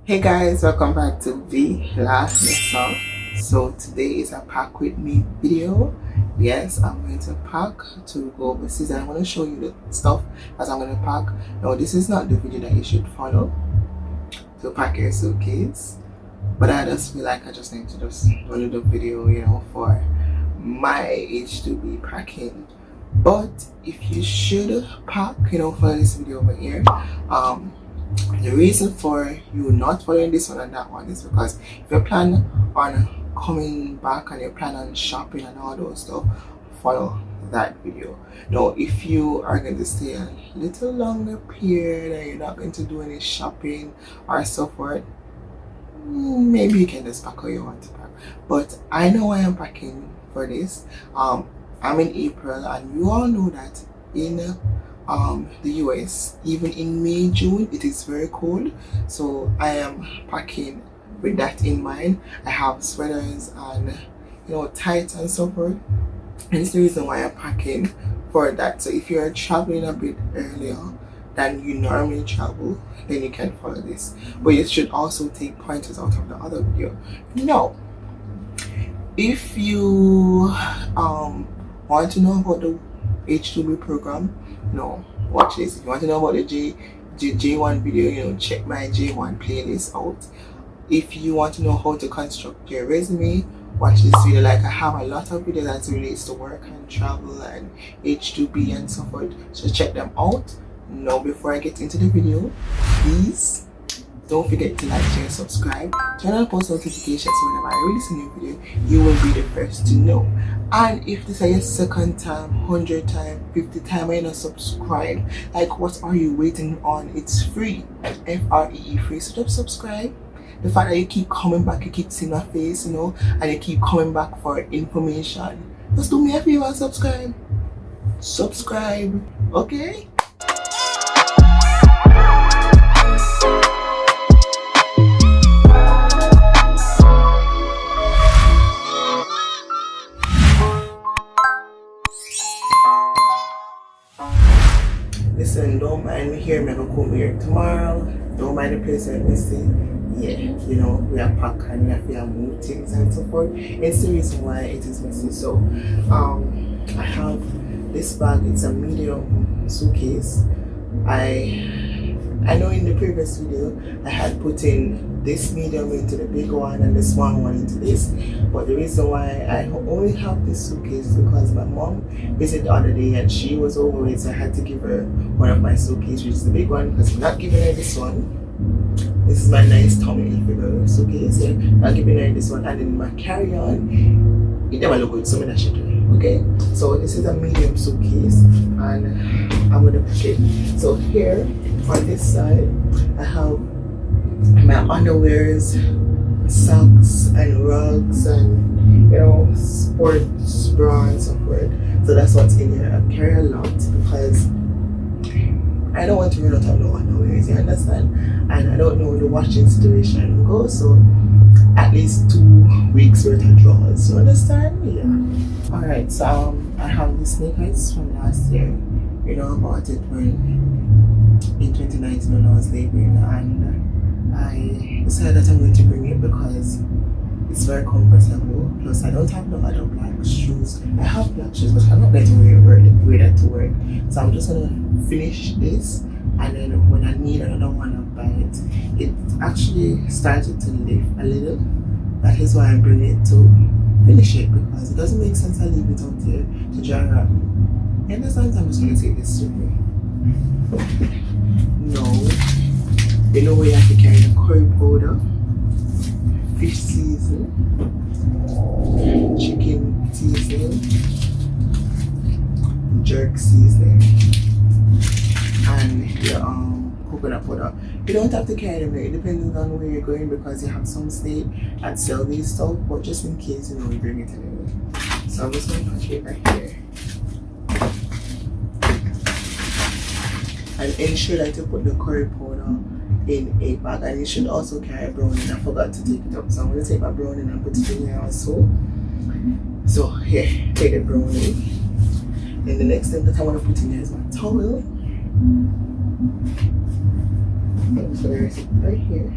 Hey guys, welcome back to V-La-Nessa. So today is a pack with me video. Yes, I'm going to pack to go overseas and I'm going to show you the stuff as I'm going to pack. Now this is not the video that you should follow to pack your suitcase, but I just feel like I just need to just do a little video, you know, for my H2B packing. But if you should pack, you know, for this video over here, the reason for you not following this one and that one is because if you plan on coming back and you plan on shopping and all those stuff, follow that video. Now if you are going to stay a little longer period and you're not going to do any shopping or so forth, maybe you can just pack how you want to pack. But I know I am packing for this. I'm in April and you all know that in the US, even in May, June, it is very cold. So I am packing with that in mind. I have sweaters and, you know, tights and so forth. And it's the reason why I'm packing for that. So if you're traveling a bit earlier than you normally travel, then you can follow this. But you should also take pointers out of the other video. Now, if you want to know about the H2B program, no, watch this. If you want to know about the J1 video, you know, check my J1 playlist out. If you want to know how to construct your resume, watch this video. Like, I have a lot of videos that relates to work and travel and H2B and so forth, so check them out. Now before I get into the video, please don't forget to like, share, subscribe, turn on post notifications so whenever I release a new video, you will be the first to know. And if this is your second time, 100 time, 50 time, and you not subscribe, like, what are you waiting on? It's free, F-R-E-E, free. So just subscribe. The fact that you keep coming back, you keep seeing my face, you know, and you keep coming back for information, just do me a favor and subscribe. Subscribe, okay? Listen, don't mind me here, I'm gonna come here tomorrow. Don't mind the place I'm missing. Yeah, you know, we are packed and we have to move things and so forth. It's the reason why it is messy. So I have this bag, it's a medium suitcase. I know in the previous video I had put in this medium into the big one and the small one into this, but the reason why I only have this suitcase is because my mom visited the other day and she was overweight, so I had to give her one of my suitcases, which is the big one, because I'm not giving her this one. This is my nice Tommy Hilfiger suitcase. Yeah? I'm giving her this one, and then my carry-on, it never look good, so I'm not doing. Okay, so this is a medium suitcase and I'm gonna pack it. So here on this side I have my underwears, socks and rugs and, you know, sports bra and so forth. So that's what's in here. I carry a lot because I don't want to run out of no underwears, you understand? And I don't know the washing situation will go, so at least 2 weeks worth of drawers, you understand? Yeah. Alright, so I have these sneakers from last year. You know, I bought it when in 2019 when I was laboring, and I decided that I'm going to bring it because it's very comfortable. Plus I don't have no other black shoes. I have black shoes, but I'm not going to wear that to work. So I'm just gonna finish this, and then when I need another one I'll buy it. It actually started to lift a little. That is why I bring it to finish it, because it doesn't make sense I leave it out here to dry up. You understand? I'm just gonna take this with me. No, you know where you have to carry the curry powder, fish season, chicken seasoning, jerk seasoning, and your coconut powder. You don't have to carry them there, depending on where you're going, because you have some state that sell these stuff, but just in case, you know, we bring it anyway. So I'm just going to put it right here. And ensure that you put the curry powder in a bag, and you should also carry browning. I forgot to take it up, so I'm going to take my browning and put it in here also. So here, take the browning. Then the next thing that I want to put in here is my towel. So there's it right here.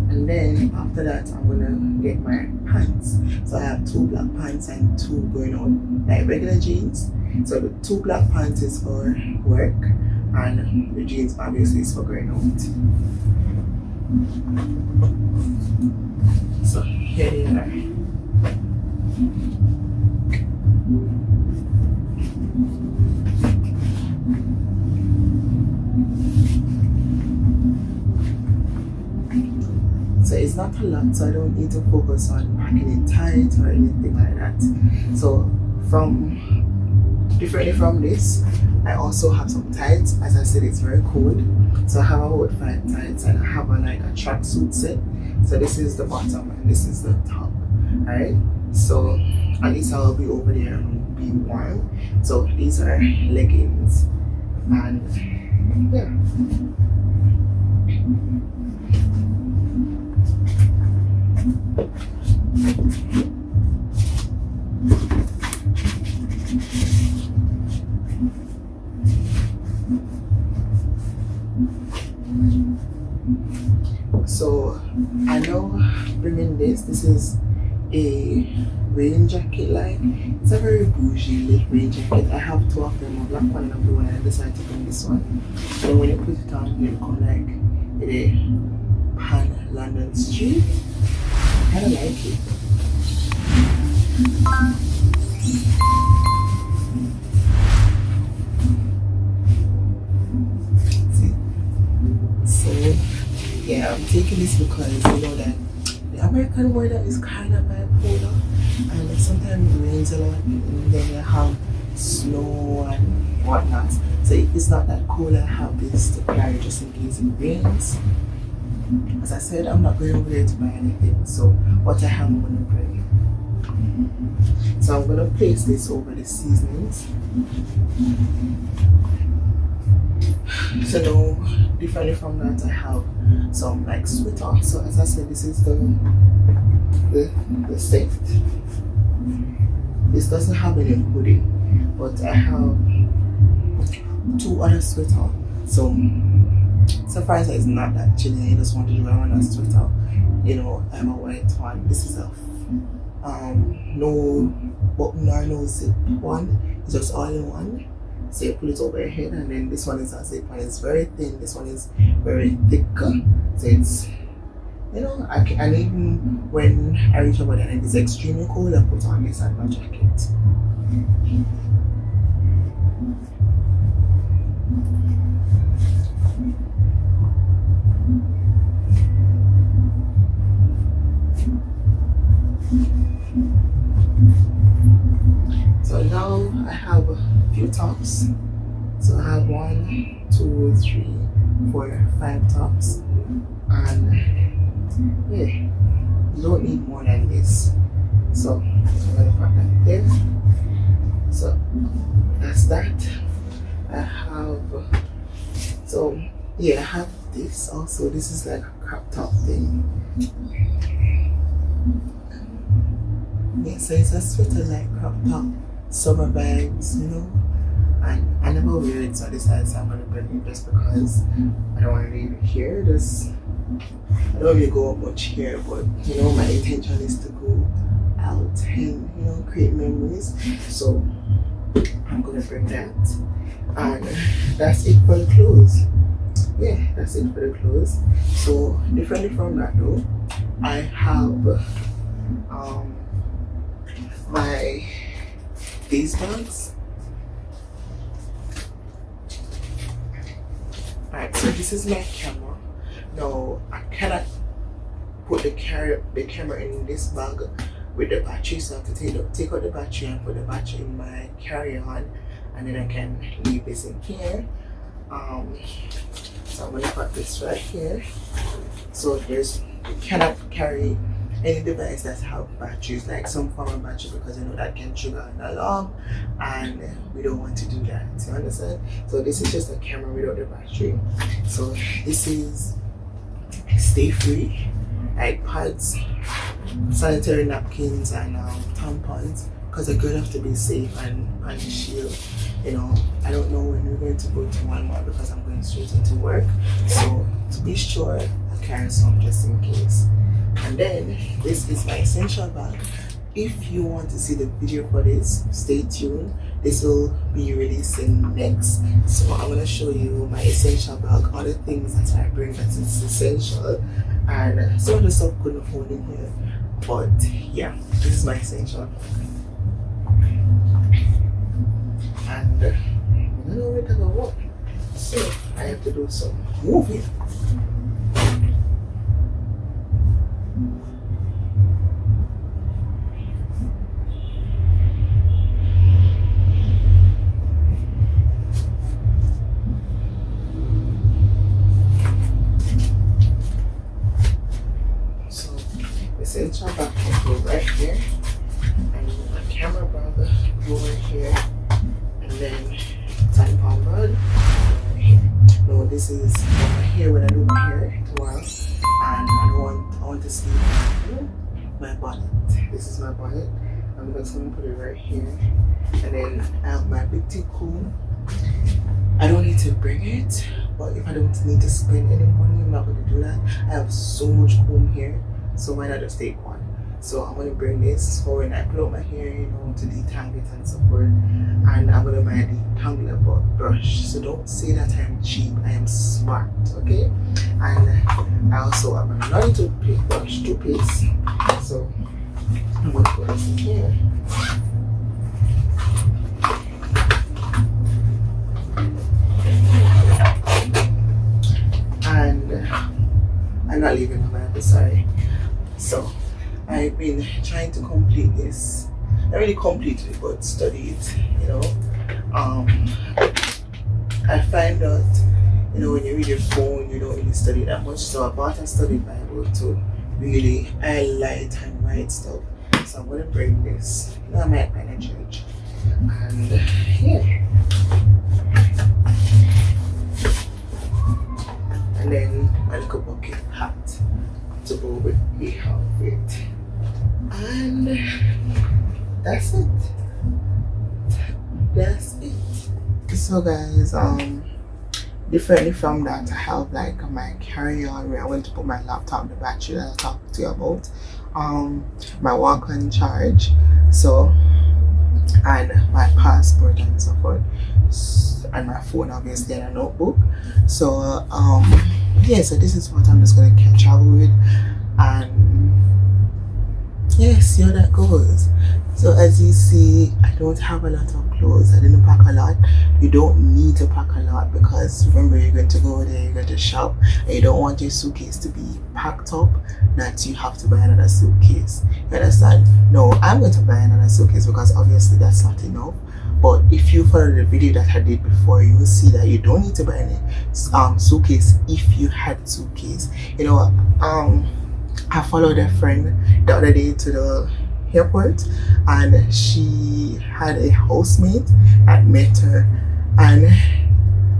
And then after that, I'm gonna get my pants. So I have 2 black pants and 2 going on, like regular jeans. So the 2 black pants is for work, and the jeans obviously is for going out. So here they are. So it's not a lot, so I don't need to focus on packing it tight or anything like that. So differently from this, I also have some tights. As I said, it's very cold, so I have about 5 tights, and I have like a tracksuit set. So this is the bottom and this is the top. Alright, so at least I'll be over there and be warm. So these are leggings, and yeah. So I know bringing this is a rain jacket. Like, it's a very bougie rain jacket. I have 2 of them, a black one and a blue one, and I decided to bring this one. And when you put it on, you come like a pan London street. I kind of like it. See? So yeah, I'm taking this because you know that the American weather is kind of bipolar, and sometimes it rains a lot, and then you have snow and whatnot. So if it's not that cold, I have this to carry just in case it rains. As I said, I'm not going over there to buy anything, so what I have I'm going to bring. So I'm going to place this over the seasonings. So now, differently from that, I have some like sweater. So as I said, this is the set. This doesn't have any hoodie, but I have 2 other sweater. So far it's not that chilly. I just want to do a sweater. You know, I have a white one. This is a no button or no zip one. It's just all in one. So you pull it over your head, and then this one is a zip and it's very thin. This one is very thick. So it's, you know, and even when I reach over there and it's extremely cold, I put on this and my jacket. So now I have a few tops. So I have 1, 2, 3, 4, 5 tops, and yeah, you don't need more than this. So I'm gonna put that there. So that's that. I have, so yeah, I have this also. This is like a crop top thing. Yeah, so it's a sweater like crop top, summer vibes, you know. And I never wear it, so I decided I'm gonna bring it just because I don't want to leave it here. I don't really go up much here, but you know, my intention is to go out and, you know, create memories. So I'm gonna bring that, and that's it for the clothes. Yeah, that's it for the clothes. So differently from that though, I have these bags. Alright, so this is my camera. Now I cannot put the camera in this bag with the battery, so I have to take out the battery and put the battery in my carry-on, and then I can leave this in here. So I'm gonna put this right here. So you cannot carry any device that have batteries, like some form of battery, because you know that can trigger an alarm, and we don't want to do that. You understand? So this is just a camera without the battery. So this is stay free, like pads, sanitary napkins, and tampons, because the girl have to be safe and shield. you know, I don't know when we're going to go to Walmart because I'm going straight into work. So to be sure, I carry some just in case. And then this is my essential bag. If you want to see the video for this, stay tuned. This will be releasing next. So I'm gonna show you my essential bag, all the things that I bring that is essential, and some of the stuff couldn't hold in here. But yeah, this is my essential bag. And I don't know where to go, so I have to do some moving. Essential bag can go right here, and my camera bag go right here, and then tampon bag right here. No, this is my hair when I do my hair tomorrow, and I want to see my bonnet. This is my bonnet. I'm just gonna put it right here, and then I have my big T comb. I don't need to bring it, but if I don't need to spend any money, I'm not gonna do that. I have so much comb here. So why not just take one? So I'm gonna bring this for when I pull out my hair, you know, to detangle it and so forth. And I'm gonna buy a detangler brush. So don't say that I'm cheap, I am smart, okay? And I also have another toothpaste. So I'm gonna put this in here. And I'm not leaving my mind, sorry. So I've been trying to complete this. Not really complete it, but study it, you know. I find that, you know, when you read your phone, you don't really study that much. So I bought a study Bible to really highlight and write stuff. So I'm gonna bring this. You know, I might find a church. And yeah. And then my little bucket hat to go with the outfit, and that's it. So guys, differently from that, I have like my carry-on where I went to put my laptop, the battery that I talked to you about, my walk-on charge, so, and my passport and so forth, and my phone obviously, and a notebook. So yeah, so this is what I'm just gonna travel with, and yeah, see how that goes. So as you see, I don't have a lot of clothes. I didn't pack a lot. You don't need to pack a lot because remember, you're going to go there, you're going to shop, and you don't want your suitcase to be packed up that you have to buy another suitcase. You understand? No, I'm going to buy another suitcase because obviously that's not enough. But if you follow the video that I did before, you will see that you don't need to buy any suitcase if you had suitcase. You know, I followed a friend the other day to the airport, and she had a housemate that met her, and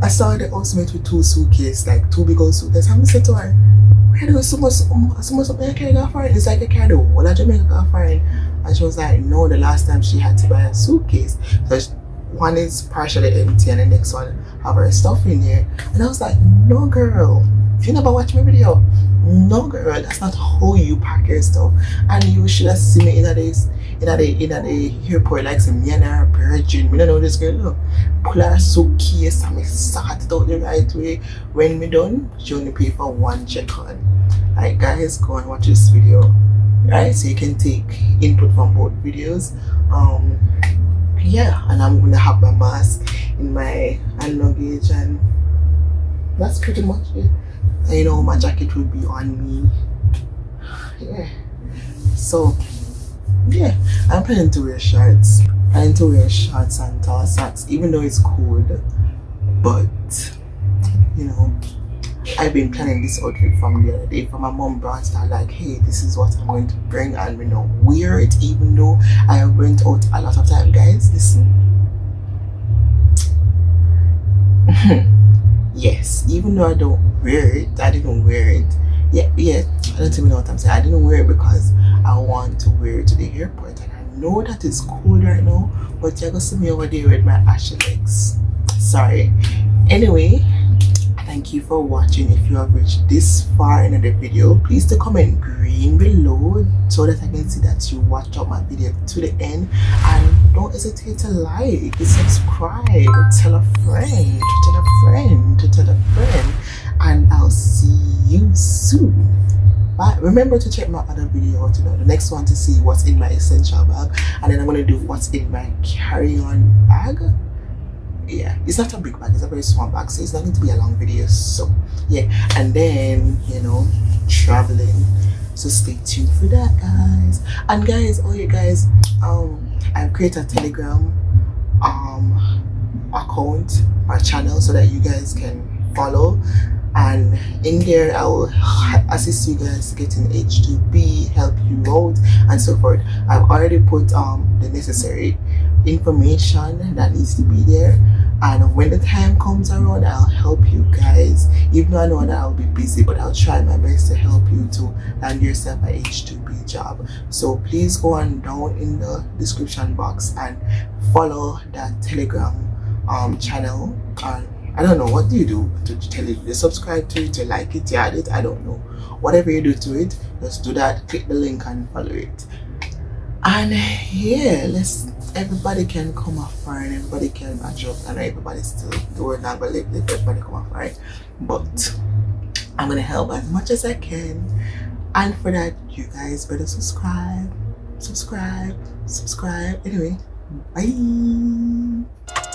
I saw the housemate with two suitcases, like two big old suitcases. And I said to her, where do so much something I carry go for it? It's like I carry the whole of Jamaica go for it. And she was like, no, the last time she had to buy a suitcase, so one is partially empty and the next one have her stuff in here. And I was like, no girl, if you never watch my video, no girl, that's not how you pack your stuff. And you should have seen me in the airport like some me and her virgin. Me don't know this girl, look, pull her suitcase and me sort it out the right way. When me done, she only pay for one check-on. Alright guys, go and watch this video. Right, so you can take input from both videos. Yeah, and I'm gonna have my mask in my hand luggage, and that's pretty much it. And, you know, my jacket will be on me. Yeah, so yeah, I'm planning to wear shorts. And tall socks, even though it's cold. But you know, I've been planning this outfit from the other day. From my mom brought it out, like, hey, this is what I'm going to bring, and we know wear it, even though I went out a lot of time. Guys, listen. Yes, even though I didn't wear it. Yeah, I don't even know what I'm saying. I didn't wear it because I want to wear it to the airport, and I know that it's cold right now, but you're gonna see me over there with my ashy legs. Sorry. Anyway, thank you for watching. If you have reached this far in the video, please to comment green below so that I can see that you watched out my video to the end, and don't hesitate to like, subscribe, tell a friend, tell a friend, tell a friend, and I'll see you soon. But remember to check my other video out, the next one, to see what's in my essential bag, and then I'm gonna do what's in my carry-on bag. Yeah, it's not a big bag, it's a very small bag, so it's not going to be a long video. So yeah, and then traveling, so stay tuned for that, guys. And guys, all you guys, I've created a Telegram account or channel so that you guys can follow, and in there I will assist you guys getting H2B, help you out and so forth. I've already put the necessary information that needs to be there, and when the time comes around, I'll help you guys. Even though I know that I'll be busy, but I'll try my best to help you to land yourself a H2B job. So please go on down in the description box and follow that Telegram channel. And I don't know, what do you do to tell it? You subscribe to it, you like it, you add it, I don't know. Whatever you do to it, just do that, click the link and follow it. And yeah, everybody can come off and everybody can adjust, and everybody still the word not gonna live, everybody come off right. But I'm gonna help as much as I can, and for that you guys better subscribe. Anyway, bye.